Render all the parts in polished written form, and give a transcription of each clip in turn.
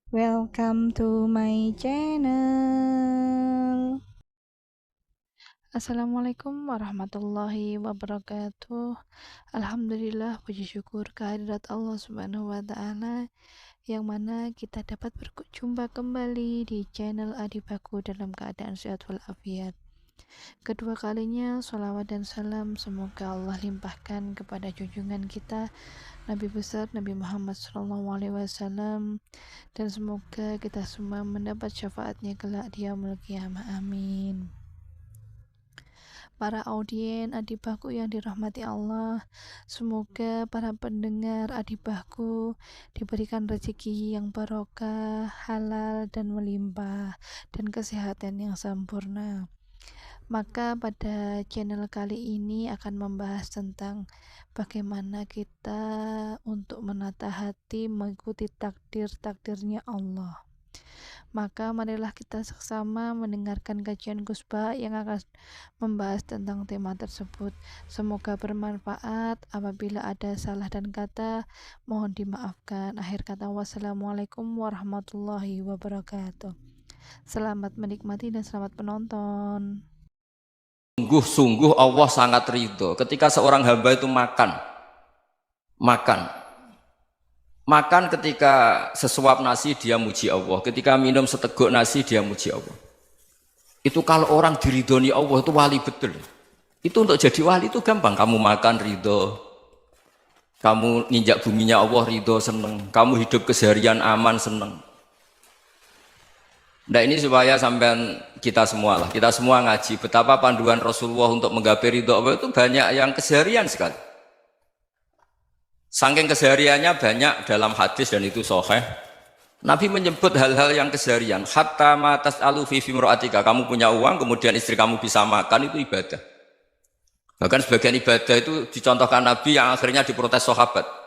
Welcome to my channel. Assalamualaikum warahmatullahi wabarakatuh. Alhamdulillah, puji syukur kehadirat Allah Subhanahu wa Ta'ala, yang mana kita dapat berjumpa kembali di channel Adibaku dalam keadaan sehat walafiat. Kedua kalinya, sholawat dan salam semoga Allah limpahkan kepada junjungan kita Nabi besar Nabi Muhammad SAW, dan semoga kita semua mendapat syafaatnya kelak di yaumul qiyamah. Amin. Para audien Adibahku yang dirahmati Allah, semoga para pendengar Adibahku diberikan rezeki yang barokah, halal dan melimpah, dan kesehatan yang sempurna. Maka pada channel kali ini akan membahas tentang bagaimana kita untuk menata hati mengikuti takdir-takdirnya Allah. Maka marilah kita sama mendengarkan kajian Gusba yang akan membahas tentang tema tersebut. Semoga bermanfaat. Apabila ada salah dan kata, mohon dimaafkan. Akhir kata, wassalamualaikum warahmatullahi wabarakatuh. Selamat menikmati dan selamat penonton. Sungguh-sungguh Allah sangat ridho ketika seorang hamba itu makan ketika sesuap nasi dia muji Allah, ketika minum seteguk nasi dia muji Allah. Itu kalau orang diridhoni Allah itu wali betul. Itu untuk jadi wali itu gampang, kamu makan ridho, kamu ninjak buminya Allah ridho seneng, kamu hidup keseharian aman seneng. Nah ini supaya sampean kita semua ngaji betapa panduan Rasulullah untuk menggapai ridho Allah itu banyak yang keseharian sekali. Saking kesehariannya banyak dalam hadis dan itu sahih. Nabi menyebut hal-hal yang keseharian. Hatta ma tas'alu fi fimra'atika, kamu punya uang kemudian istri kamu bisa makan, itu ibadah. Bahkan sebagian ibadah itu dicontohkan Nabi yang akhirnya diprotes sahabat.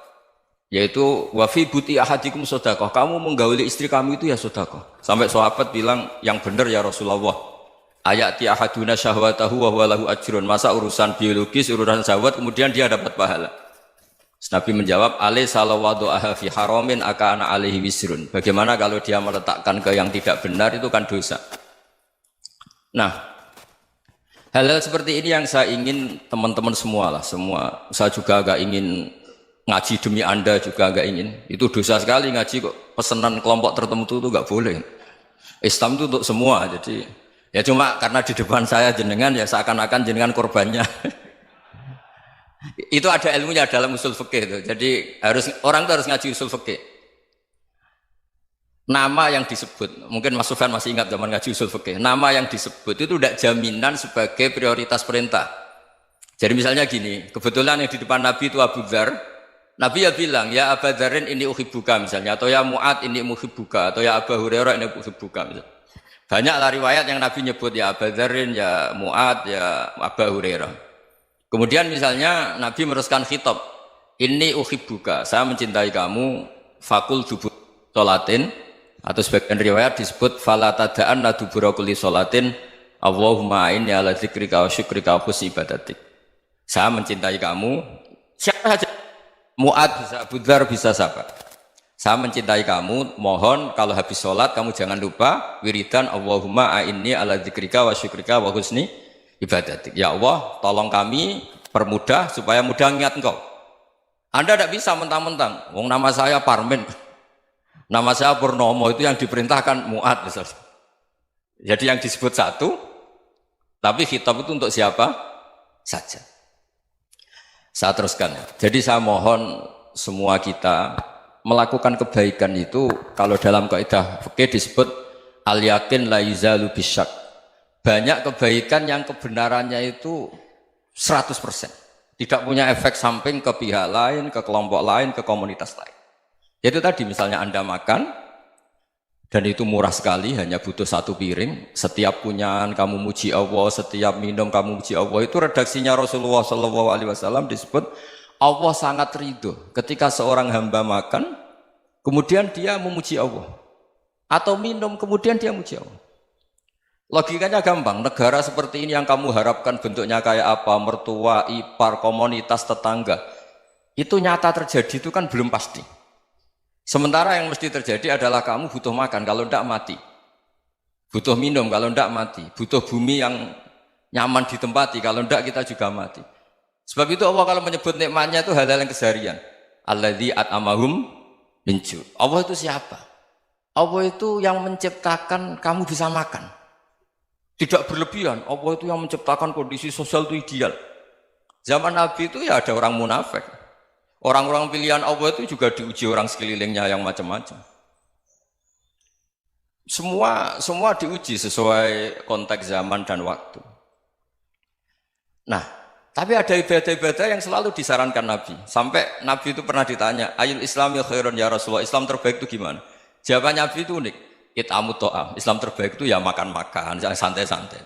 Yaitu wafi buti ahadikum sodakoh, kamu menggauli istri kamu itu ya sodakoh. Sampai sahabat bilang yang benar ya Rasulullah, ayati ahaduna syahwatahu wa huwa lahu ajrun, masa urusan biologis, urusan syahwat kemudian dia dapat pahala. Nabi menjawab, alai salawadu aha fi haramin akana alaihi wisrun. Bagaimana kalau dia meletakkan ke yang tidak benar, itu kan dosa. Nah, hal-hal seperti ini yang saya ingin teman-teman semua, saya juga agak ingin ngaji demi Anda juga agak ingin. Itu dosa sekali ngaji kok pesanan kelompok tertentu itu enggak boleh. Islam itu untuk semua. Jadi ya cuma karena di depan saya jenengan ya seakan-akan jenengan korbannya. Itu ada ilmunya dalam usul fikih itu. Jadi orang itu harus ngaji usul fikih. Nama yang disebut, mungkin Mas Sufyan masih ingat zaman ngaji usul fikih. Nama yang disebut itu tidak jaminan sebagai prioritas perintah. Jadi misalnya gini, kebetulan yang di depan Nabi itu Abu Dzar. Nabi ya bilang, ya Aba Dzarin ini uhibbuka misalnya, atau ya Mu'ad ini muhibbuka, atau ya Aba Hurairah ini uhibbuka misalnya. Banyaklah riwayat yang Nabi nyebut ya Aba Dzarin, ya Mu'ad, ya Aba Hurairah. Kemudian misalnya Nabi meneruskan khitab, ini uhibbuka, saya mencintai kamu, fakul dubur sholatin, atau sebagian riwayat disebut fala tada'an la dubura kulli sholatin, Allahumma inni ala dzikrika wa syukrika wa husni ibadatik. Saya mencintai kamu, siapa saja. Mu'ad bisa, Abu Dzar bisa siapa? Saya mencintai kamu, mohon kalau habis sholat kamu jangan lupa wiridan Allahumma a'inni ala dzikrika wa syukrika wa husni ibadatik. Ya Allah, tolong kami permudah supaya mudah ingat engkau. Anda tidak bisa mentang-mentang, wong nama saya Parmin, nama saya Purnomo, itu yang diperintahkan Mu'ad misalnya. Jadi yang disebut satu, tapi khitab itu untuk siapa saja. Saya teruskan ya. Jadi saya mohon semua kita melakukan kebaikan itu, kalau dalam kaidah fikih disebut al yakin la yuzalu bisyak. Banyak kebaikan yang kebenarannya itu 100%. Tidak punya efek samping ke pihak lain, ke kelompok lain, ke komunitas lain. Yaitu tadi misalnya Anda makan dan itu murah sekali, hanya butuh satu piring. Setiap punyaan kamu muji Allah, setiap minum kamu muji Allah. Itu redaksinya Rasulullah SAW disebut Allah sangat ridho ketika seorang hamba makan, kemudian dia memuji Allah, atau minum kemudian dia muji Allah. Logikanya gampang. Negara seperti ini yang kamu harapkan bentuknya kayak apa, mertua, ipar, komunitas, tetangga, itu nyata terjadi itu kan belum pasti. Sementara yang mesti terjadi adalah kamu butuh makan, kalau tidak mati. Butuh minum, kalau tidak mati. Butuh bumi yang nyaman ditempati, kalau tidak kita juga mati. Sebab itu Allah kalau menyebut nikmatnya itu hal-hal yang keseharian. Alladzi at'amahum min ju'. Allah itu siapa? Allah itu yang menciptakan kamu bisa makan. Tidak berlebihan. Allah itu yang menciptakan kondisi sosial itu ideal. Zaman Nabi itu ya ada orang munafik. Orang-orang pilihan Allah itu juga diuji orang sekelilingnya yang macam-macam. Semua diuji sesuai konteks zaman dan waktu. Nah, tapi ada ibadah-ibadah yang selalu disarankan Nabi. Sampai Nabi itu pernah ditanya, ayul islami khairun ya Rasulullah, Islam terbaik itu gimana? Jawaban Nabi itu unik. It'amut to'am. Islam terbaik itu ya makan-makan, yang santai-santai.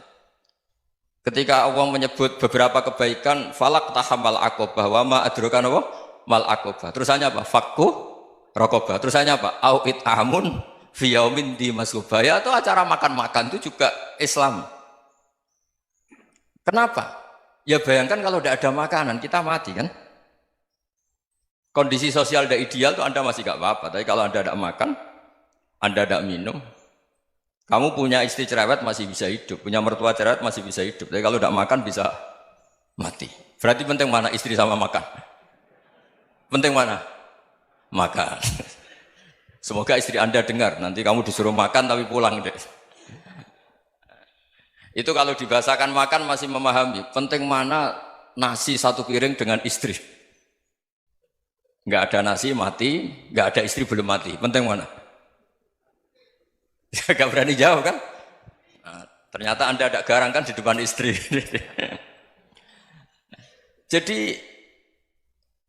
Ketika Allah menyebut beberapa kebaikan, falak tahamal aqobah, wa ma adrokan apa? Mal aqobah. Terusannya apa? Fakku rokobah. Terusannya apa? Au it'amun fi yaumin di masubah. Ya itu acara makan-makan itu juga Islam. Kenapa? Ya bayangkan kalau tidak ada makanan, kita mati kan? Kondisi sosial tidak ideal itu Anda masih gak apa-apa. Tapi kalau Anda tidak makan, Anda tidak minum, kamu punya istri cerewet masih bisa hidup, punya mertua cerewet masih bisa hidup. Tapi kalau tidak makan bisa mati. Berarti penting mana istri sama makan? Penting mana? Makan. Semoga istri Anda dengar, nanti kamu disuruh makan tapi pulang deh. Itu kalau dibahasakan makan masih memahami. Penting mana nasi satu piring dengan istri. Nggak ada nasi mati, nggak ada istri belum mati. Penting mana? Gak berani jawab kan? Nah, ternyata Anda ada garang kan di depan istri. Jadi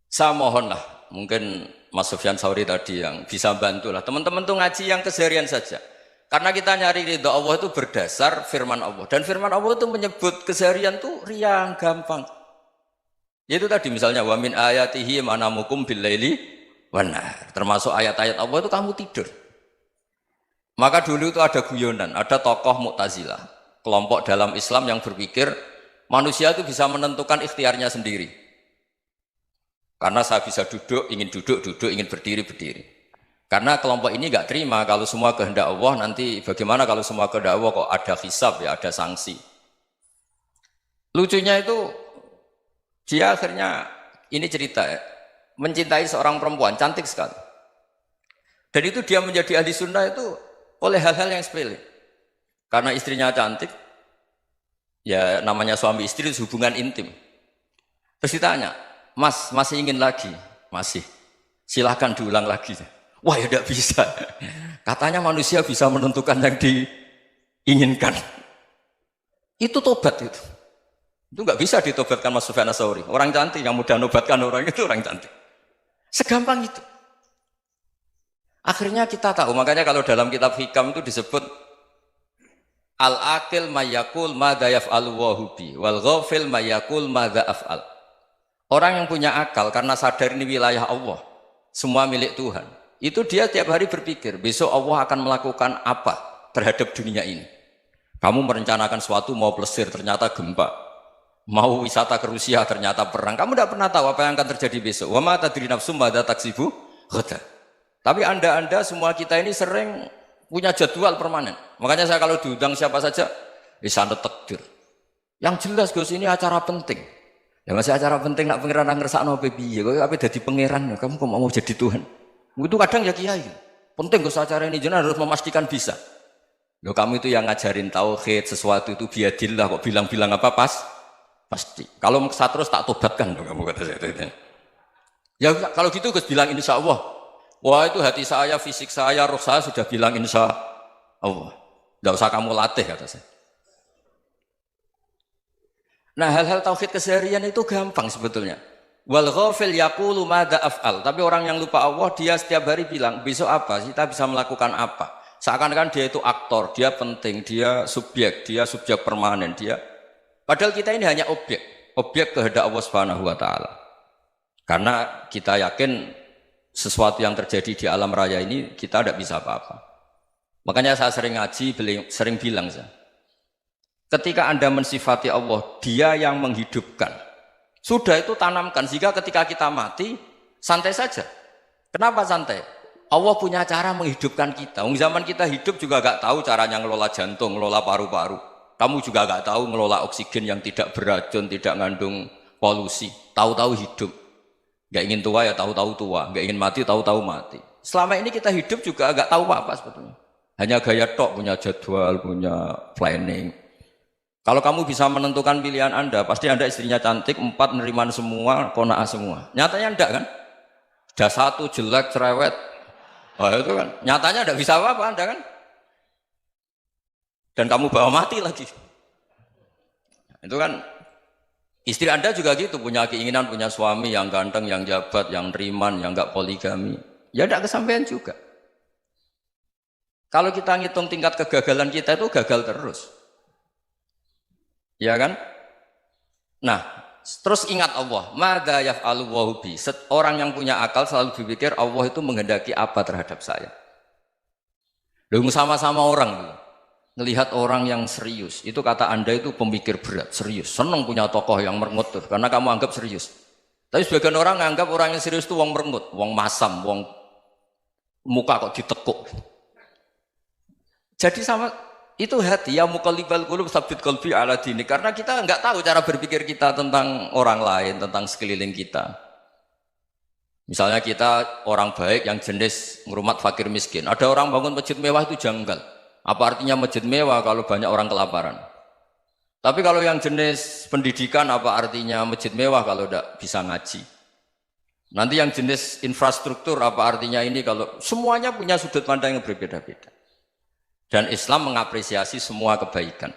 saya mohonlah, mungkin Mas Sufyan Sauri tadi yang bisa bantulah. Teman-teman tuh ngaji yang keseharian saja. Karena kita nyari ridha Allah itu berdasar firman Allah. Dan firman Allah itu menyebut keseharian itu riang, gampang. Yaitu tadi misalnya, wa min ayatihi manamukum bil-laili wan-nahar. Termasuk ayat-ayat Allah itu kamu tidur. Maka dulu itu ada guyonan, ada tokoh Mu'tazilah, kelompok dalam Islam yang berpikir manusia itu bisa menentukan ikhtiarnya sendiri. Karena saya bisa duduk, ingin berdiri, berdiri. Karena kelompok ini nggak terima kalau semua kehendak Allah, nanti bagaimana kalau semua kehendak Allah kok ada hisab ya, ada sanksi. Lucunya itu dia akhirnya, ini cerita ya, mencintai seorang perempuan, cantik sekali. Dan itu dia menjadi ahli sunnah itu oleh hal-hal yang sepele. Karena istrinya cantik, ya namanya suami istri itu hubungan intim. Terus ditanya, Mas, masih ingin lagi? Masih. Silahkan diulang lagi. Wah ya tidak bisa. Katanya manusia bisa menentukan yang diinginkan. Itu tobat itu. Itu nggak bisa ditobatkan Mas Sufyan Ats-Tsauri. Orang cantik yang mudah nobatkan orang itu orang cantik. Segampang itu. Akhirnya kita tahu, makanya kalau dalam kitab Hikam itu disebut al-aqil mayyakul madza yaf'alu wa hubi wal ghafil mayyakul madza af'al. Orang yang punya akal karena sadar ini wilayah Allah, semua milik Tuhan. Itu dia tiap hari berpikir, besok Allah akan melakukan apa terhadap dunia ini. Kamu merencanakan suatu mau plesir, ternyata gempa. Mau wisata ke Rusia, ternyata perang. Kamu tidak pernah tahu apa yang akan terjadi besok. Wa ma tadri nafsum madza taksibu ghadan. Tapi anda semua kita ini sering punya jadwal permanen. Makanya saya kalau diundang siapa saja, bisa takdir. Yang jelas Gus ini acara penting. Ya masih acara penting nak pangeran ngersakno piye? Kowe ape dadi pangeran, kamu kok mau jadi Tuhan? Itu kadang ya kiai. Penting Gus acara ini jenengan harus memastikan bisa. Loh kamu itu yang ngajarin tauhid, sesuatu itu biadillah kok bilang-bilang apa pasti. Kalau maksa terus tak tobatkan loh kamu kata saya. Ya kalau gitu Gus bilang insya Allah. Wah itu hati saya, fisik saya, roh saya sudah bilang insya Allah. Tidak usah kamu latih kata saya. Nah hal-hal tauhid keseharian itu gampang sebetulnya. Wal ghafil yaqulu madza af'al. Tapi orang yang lupa Allah dia setiap hari bilang besok apa? Kita bisa melakukan apa? Seakan-akan dia itu aktor, dia penting, dia subjek permanen, dia. Padahal kita ini hanya objek kehendak Allah Subhanahu wa taala. Karena kita yakin sesuatu yang terjadi di alam raya ini kita tidak bisa apa-apa. Makanya saya sering ngaji, sering bilang saya. Ketika Anda mensifati Allah, dia yang menghidupkan. Sudah itu tanamkan, sehingga ketika kita mati, santai saja. Kenapa santai? Allah punya cara menghidupkan kita. Zaman kita hidup juga gak tahu caranya ngelola jantung, ngelola paru-paru. Kamu juga gak tahu ngelola oksigen yang tidak beracun, tidak ngandung polusi. Tahu-tahu hidup. Gak ingin tua ya tahu-tahu tua, gak ingin mati tahu-tahu mati. Selama ini kita hidup juga gak tahu apa sebetulnya. Hanya gaya tok, punya jadwal, punya planning. Kalau kamu bisa menentukan pilihan Anda, pasti Anda istrinya cantik, 4 neriman semua, qanaah semua. Nyatanya enggak kan? Ada 1 jelek, cerewet. Oh itu kan, nyatanya enggak bisa apa-apa Anda kan? Dan kamu bawa mati lagi. Itu kan, istri Anda juga gitu, punya keinginan, punya suami yang ganteng, yang jabat, yang neriman, yang enggak poligami. Ya enggak kesampaian juga. Kalau kita ngitung tingkat kegagalan kita itu gagal terus. Ya kan? Nah, terus ingat Allah, madza yaf'alu wa bi. Orang yang punya akal selalu berpikir Allah itu menghendaki apa terhadap saya. Lalu sama-sama orang melihat orang yang serius, itu kata Anda itu pemikir berat, serius, senang punya tokoh yang merengut karena kamu anggap serius. Tapi sebagian orang anggap orang yang serius itu wong merengut, wong masam, wong muka kok ditekuk. Jadi sama itu hati ya muqallibal qulub tsabbit qalbi ala dini, karena kita enggak tahu cara berpikir kita tentang orang lain, tentang sekeliling kita. Misalnya kita orang baik yang jenis ngrumat fakir miskin, ada orang bangun masjid mewah itu janggal. Apa artinya masjid mewah kalau banyak orang kelaparan? Tapi kalau yang jenis pendidikan, apa artinya masjid mewah kalau tidak bisa ngaji? Nanti yang jenis infrastruktur, apa artinya ini kalau semuanya punya sudut pandang yang berbeda-beda. Dan Islam mengapresiasi semua kebaikan.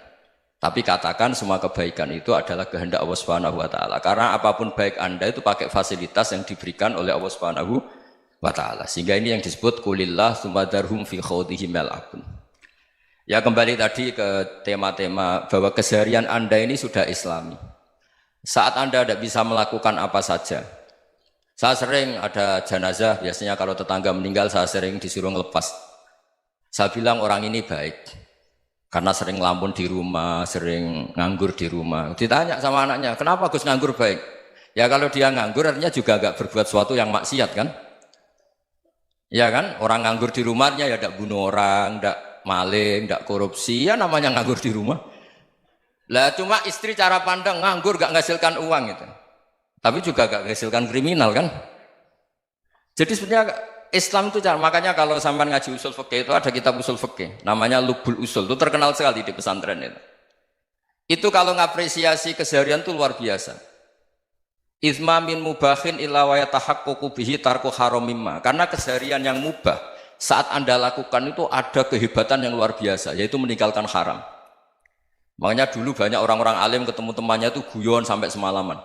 Tapi katakan semua kebaikan itu adalah kehendak Allah Subhanahu wa taala. Karena apapun baik Anda itu pakai fasilitas yang diberikan oleh Allah Subhanahu wa taala. Sehingga ini yang disebut kulillah sumadarhum fi khawdihim yal'abun. Ya kembali tadi ke tema-tema bahwa keseharian Anda ini sudah Islami. Saat Anda tidak bisa melakukan apa saja. Saya sering ada jenazah, biasanya kalau tetangga meninggal saya sering disuruh ngelepas. Saya bilang orang ini baik karena sering ngelamun di rumah, sering nganggur di rumah. Ditanya sama anaknya, kenapa Gus nganggur baik? Ya kalau dia nganggur artinya juga agak berbuat sesuatu yang maksiat kan? Ya kan? Orang nganggur di rumahnya ya tidak bunuh orang, tidak maling, tidak korupsi, ya namanya nganggur di rumah. Lah cuma istri cara pandang nganggur gak menghasilkan uang gitu. Tapi juga gak menghasilkan kriminal kan? Jadi sebenarnya Islam itu makanya kalau sampai ngaji usul fikih itu ada kitab usul fikih namanya Lubul Usul, itu terkenal sekali di pesantren itu. Itu kalau ngapresiasi keseharian itu luar biasa. Izma min mubahin illa wa yatahaqqaqu bihi tarku haramimma. Karena keseharian yang mubah saat Anda lakukan itu ada kehebatan yang luar biasa, yaitu meninggalkan haram. Makanya dulu banyak orang-orang alim ketemu temannya itu guyon sampai semalaman.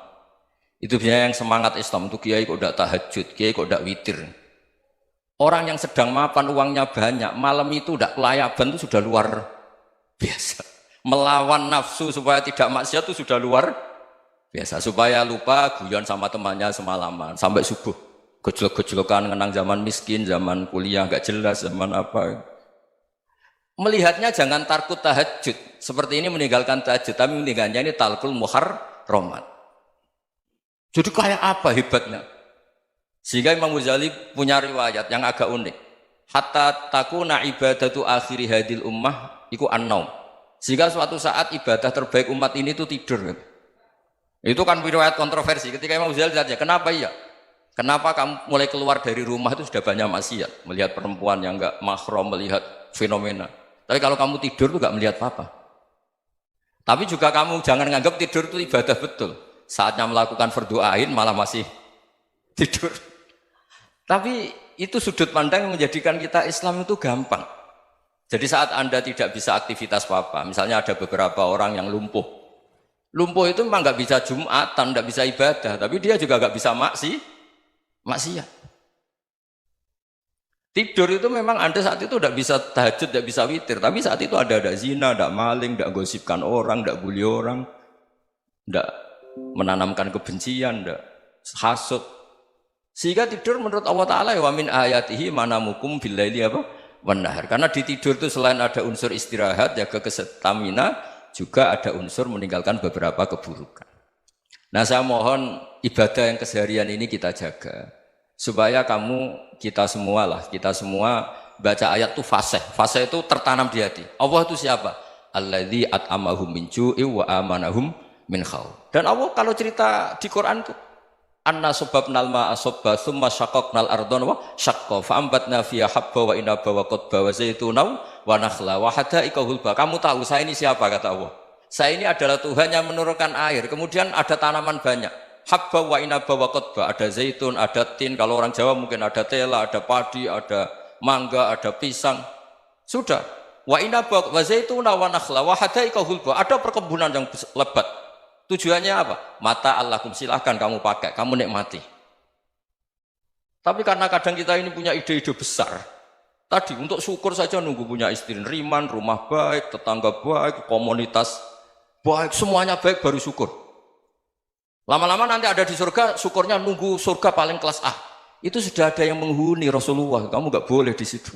Itu biasanya yang semangat Islam itu kiai kok udah tahajud, kiai kok udah witir. Orang yang sedang mapan uangnya banyak, malam itu udah kelayaban itu sudah luar biasa. Melawan nafsu supaya tidak maksiat itu sudah luar biasa. Supaya lupa guyon sama temannya semalaman sampai subuh. Gejolak-gejolokan kenang zaman miskin, zaman kuliah gak jelas, zaman apa. Melihatnya jangan tarkut tahajud. Seperti ini meninggalkan tahajud, tapi meninggalnya ini talkul muharramat. Jadi kayak apa hebatnya? Sehingga Imam Ghazali punya riwayat yang agak unik. Hatta takuna ibadatu akhiri hadil ummah iku an-naum. Sehingga suatu saat ibadah terbaik umat ini itu tidur. Itu kan riwayat kontroversi. Ketika Imam Ghazali ditanya, kenapa iya? Kenapa kamu mulai keluar dari rumah itu sudah banyak maksiat? Melihat perempuan yang enggak mahram, melihat fenomena. Tapi kalau kamu tidur itu enggak melihat apa-apa. Tapi juga kamu jangan menganggap tidur itu ibadah betul. Saatnya melakukan fardu ain malah masih tidur. Tapi itu sudut pandang yang menjadikan kita Islam itu gampang. Jadi saat Anda tidak bisa aktivitas apa-apa, misalnya ada beberapa orang yang lumpuh. Lumpuh itu memang nggak bisa Jumatan, nggak bisa ibadah, tapi dia juga nggak bisa maksiat. Tidur itu memang Anda saat itu tidak bisa tahajud, tidak bisa witir, tapi saat itu ada zina, ada maling, tidak gosipkan orang, tidak bully orang, tidak menanamkan kebencian, tidak hasud. Sehingga tidur menurut Allah Ta'ala wa min ayatihi manamukum billaili apa? Wan-nahar. Karena di tidur itu selain ada unsur istirahat, jaga kestamina, juga ada unsur meninggalkan beberapa keburukan. Nah saya mohon ibadah yang keseharian ini kita jaga. supaya kita semua baca ayat itu fasih. Fasih itu tertanam di hati. Allah itu siapa? Alladzi at'amahum min ju'i wa amanahum min khauf. Dan Allah kalau cerita di Quran itu anna sababnal ma'a sabba tsumma syaqqaqnal ardha wa syaqqa fa ambatna fiha habba wa inaba wa qadba wa zaituna wa nakhla wa hada'iqa hulba. Kamu tahu saya ini siapa, kata Allah. Saya ini adalah Tuhan yang menurunkan air, kemudian ada tanaman banyak. Habba wa inaba wa qadba, ada zaitun, ada tin, kalau orang Jawa mungkin ada tela, ada padi, ada mangga, ada pisang. Sudah. Wa inaba wa zaituna wa nakhla wa hada'iqa hulba. Ada perkebunan yang lebat. Tujuannya apa? Mata Allahkum, silahkan kamu pakai, kamu nikmati. Tapi karena kadang kita ini punya ide-ide besar. Tadi untuk syukur saja nunggu punya istri riman, rumah baik, tetangga baik, komunitas baik, semuanya baik baru syukur. Lama-lama nanti ada di surga, syukurnya nunggu surga paling kelas A. Itu sudah ada yang menghuni Rasulullah, kamu nggak boleh di situ.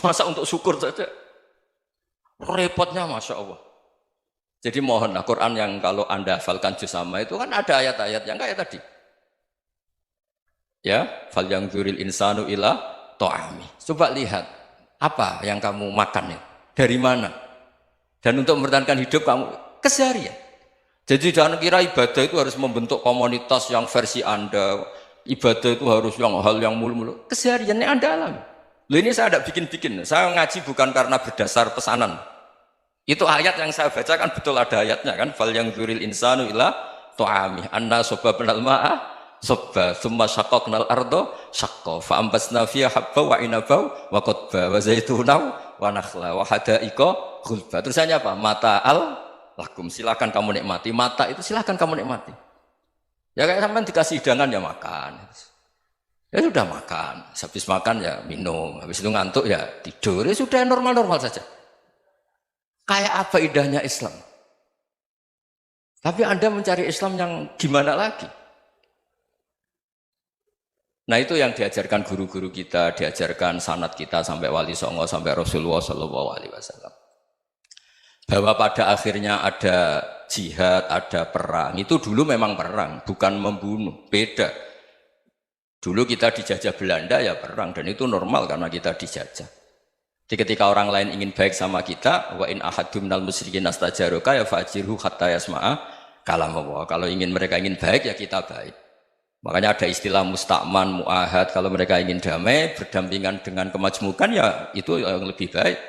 Masa untuk syukur saja? Repotnya Masya Allah. Jadi mohonlah Quran yang kalau Anda hafalkan juz sama itu kan ada ayat-ayat yang kayak tadi. Ya, fal yang dzuril insanu ila ta'ami. Coba lihat apa yang kamu makan ya? Dari mana? Dan untuk mempertahankan hidup kamu keseharian. Jadi jangan kira ibadah itu harus membentuk komunitas yang versi Anda. Ibadah itu harus yang hal yang mulu-mulu. Kesehariannya Anda alami. Loh, ini saya tidak bikin-bikin. Saya ngaji bukan karena berdasar pesanan. Itu ayat yang saya baca kan betul ada ayatnya kan. Fal yang dzuril insanu ila ta'ami. Anna sababnal ma'a sabba tsumma syaqqaqnal arda syaqqa fa ambasna fiha habba wa inaba wa qadba wa zaituna wa nakhla wa hada'iqa ghulba. Terusannya apa? Mata'al lakum, silakan kamu nikmati. Mata itu silakan kamu nikmati. Ya kayak sampean dikasih hidangan ya makan. Ya sudah makan. Habis makan ya minum. Habis itu ngantuk ya tidur. Ya sudah normal-normal saja. Kayak apa indahnya Islam. Tapi Anda mencari Islam yang gimana lagi? Nah itu yang diajarkan guru-guru kita, diajarkan sanad kita sampai Wali Songo, sampai Rasulullah SAW. Bahwa pada akhirnya ada jihad, ada perang. Itu dulu memang perang, bukan membunuh. Beda. Dulu kita dijajah Belanda ya perang, dan itu normal karena kita dijajah. Jadi ketika orang lain ingin baik sama kita, wa in ahadum minal musyrikin astajaruka ya fajirhu hatta yasma'a kalam Allah. Kalau mereka ingin baik ya kita baik. Makanya ada istilah musta'man, mu'ahad. Kalau mereka ingin damai, berdampingan dengan kemajmukan ya itu yang lebih baik.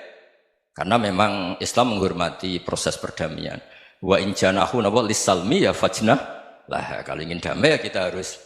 Karena memang Islam menghormati proses perdamaian. Wa in janahu lis-salmi ya fajnah lah. Kalau ingin damai ya kita harus